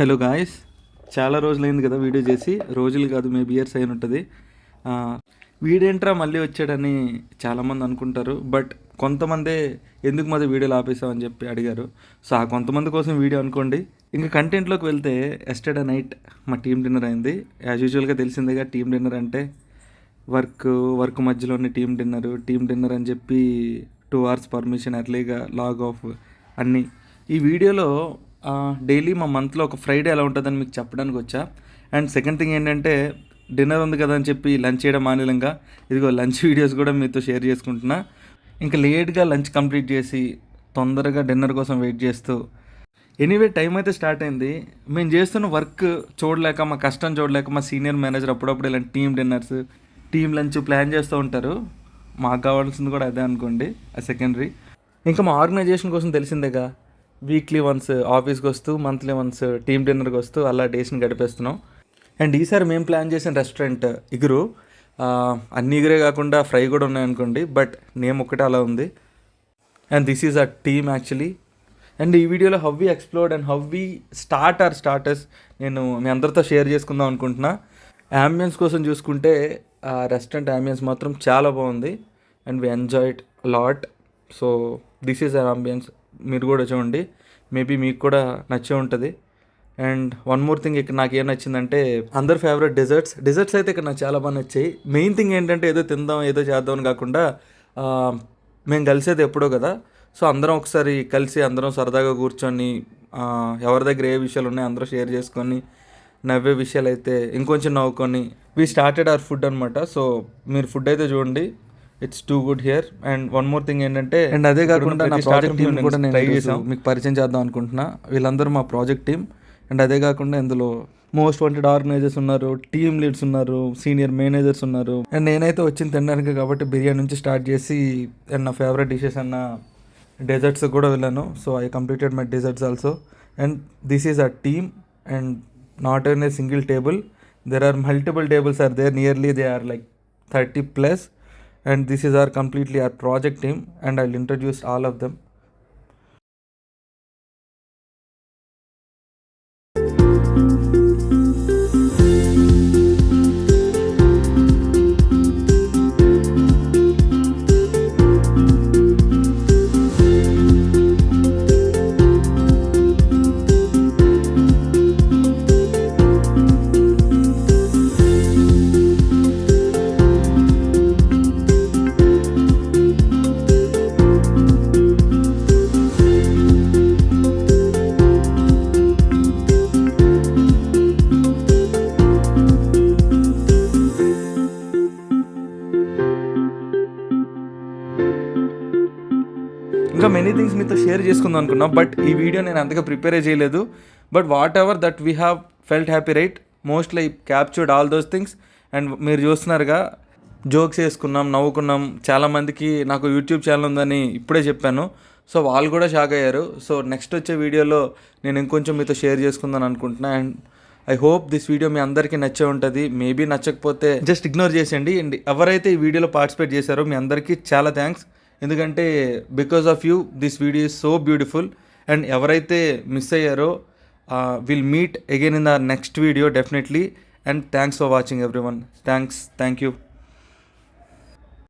Hello guys, చాలా రోజులైంది కదా వీడియో చేసి. రోజులు కాదు, మేబీ ఇయర్స్ అయిన ఉంటుంది. వీడేంట్రా మళ్ళీ వచ్చాడని చాలామంది అనుకుంటారు. బట్ కొంతమందే ఎందుకు మాది వీడియోలు ఆపేసామని చెప్పి అడిగారు. సో ఆ కొంతమంది కోసం వీడియో అనుకోండి. ఇంకా కంటెంట్లోకి వెళ్తే, ఎస్టర్డే నైట్ మా టీమ్ డిన్నర్ అయింది. యాజ్ యూజువల్గా తెలిసిందేగా టీమ్ డిన్నర్ అంటే వర్క్ మధ్యలోనే టీమ్ డిన్నర్ అని చెప్పి 2 hours పర్మిషన్, ఎర్లీగా లాగ్ ఆఫ్ అన్నీ. ఈ వీడియోలో డైలీ మా మంత్లో ఒక ఫ్రైడే ఎలా ఉంటుందని మీకు చెప్పడానికి వచ్చా. అండ్ సెకండ్ థింగ్ ఏంటంటే, డిన్నర్ ఉంది కదా అని చెప్పి లంచ్ చేయడం మానేలంగా ఇదిగో లంచ్ వీడియోస్ కూడా మీతో షేర్ చేసుకుంటున్నా. ఇంకా లేట్గా లంచ్ కంప్లీట్ చేసి తొందరగా డిన్నర్ కోసం వెయిట్ చేస్తూ, ఎనీవే టైం అయితే స్టార్ట్ అయింది. మేము చేస్తున్న వర్క్ చూడలేక, మా కష్టం చూడలేక మా సీనియర్ మేనేజర్ అప్పుడప్పుడు ఇలాంటి team dinners, team lunch plan చేస్తూ ఉంటారు. మాకు కావాల్సింది కూడా అదే అనుకోండి, ఆ సెకండరీ. ఇంకా మా ఆర్గనైజేషన్ కోసం తెలిసిందేగా, వీక్లీ వన్స్ ఆఫీస్కి వస్తూ, మంత్లీ వన్స్ టీమ్ డిన్నర్కి వస్తూ అలా డేస్ని గడిపేస్తున్నాం. అండ్ ఈసారి మేము ప్లాన్ చేసిన రెస్టారెంట్ ఇగురు. అన్ని ఇగురే కాకుండా ఫ్రై కూడా ఉన్నాయనుకోండి, బట్ నేమ్ ఒక్కటే అలా ఉంది. And this is a team actually. And ఈ వీడియోలో how we explored and how we starters నేను మీ అందరితో షేర్ చేసుకుందాం అనుకుంటున్నా. యాంబియన్స్ కోసం చూసుకుంటే రెస్టారెంట్ యాంబియన్స్ మాత్రం చాలా బాగుంది. And we enjoyed lot. So this is our ambience. మీరు కూడా చూడండి, మేబీ మీకు కూడా నచ్చే ఉంటుంది. అండ్ వన్ మోర్ థింగ్, ఇక్కడ నాకు ఏం నచ్చిందంటే, అందరు ఫేవరెట్ డెజర్ట్స్ అయితే ఇక్కడ నాకు చాలా బాగా నచ్చాయి. మెయిన్ థింగ్ ఏంటంటే, ఏదో తిందాం ఏదో చేద్దాం అని కాకుండా, మేము కలిసేది ఎప్పుడో కదా. సో అందరం ఒకసారి కలిసి అందరం సరదాగా కూర్చొని, ఎవరి దగ్గర ఏ విషయాలు ఉన్నాయో అందరూ షేర్ చేసుకొని, నవ్వే విషయాలు అయితే ఇంకొంచెం నవ్వుకొని వీ స్టార్టెడ్ అవర్ ఫుడ్ అనమాట. సో మీరు ఫుడ్ అయితే చూడండి, it's too good here. And one more thing ఏంటంటే, అండ్ అదే కాకుండా నా ప్రాజెక్ట్ టీమ్ కూడా నేను ట్రై చేసాం, మీకు పరిచయం చేద్దాం అనుకుంటున్నా. వీళ్ళందరూ మా ప్రాజెక్ట్ టీమ్. అండ్ అదే కాకుండా ఇందులో మోస్ట్ వాంటెడ్ ఆర్గనైజర్స్ ఉన్నారు, టీమ్ లీడ్స్ ఉన్నారు, సీనియర్ మేనేజర్స్ ఉన్నారు. అండ్ నేనైతే వచ్చింది తినడానికి కాబట్టి బిర్యానీ నుంచి స్టార్ట్ చేసి, అండ్ నా ఫేవరెట్ డిషెస్ అన్న డెజర్ట్స్ కూడా వెళ్ళాను. So I completed my desserts also. And this is a team and not own a single table. There are multiple tables are there, nearly they are like 30+. And this is our completely our project team, and I'll introduce all of them. ఇంకా many things మీతో share చేసుకుందాం అనుకున్నా, but ఈ video నేను అంతగా prepare చేయలేదు. But what ever that we have felt happy, right? Mostly captured all those things. And మీరు చూస్తున్నారుగా, జోక్స్ వేసుకున్నాం, నవ్వుకున్నాం. చాలామందికి నాకు యూట్యూబ్ ఛానల్ ఉందని ఇప్పుడే చెప్పాను. సో వాళ్ళు కూడా షాక్ అయ్యారు. సో నెక్స్ట్ వచ్చే వీడియోలో నేను ఇంకొంచెం మీతో షేర్ చేసుకుందాను అనుకుంటున్నా. And I hope this video మీ అందరికీ నచ్చే ఉంటుంది. మేబీ నచ్చకపోతే జస్ట్ ఇగ్నోర్ చేసేయండి. అండ్ ఎవరైతే ఈ వీడియోలో పార్టిసిపేట్ చేశారో మీ అందరికీ చాలా థ్యాంక్స్. ఎందుకంటే because of you this video is so beautiful. And ఎవరైతే మిస్ అయ్యారో, will meet again in the next video definitely. And thanks for watching everyone. Thank you.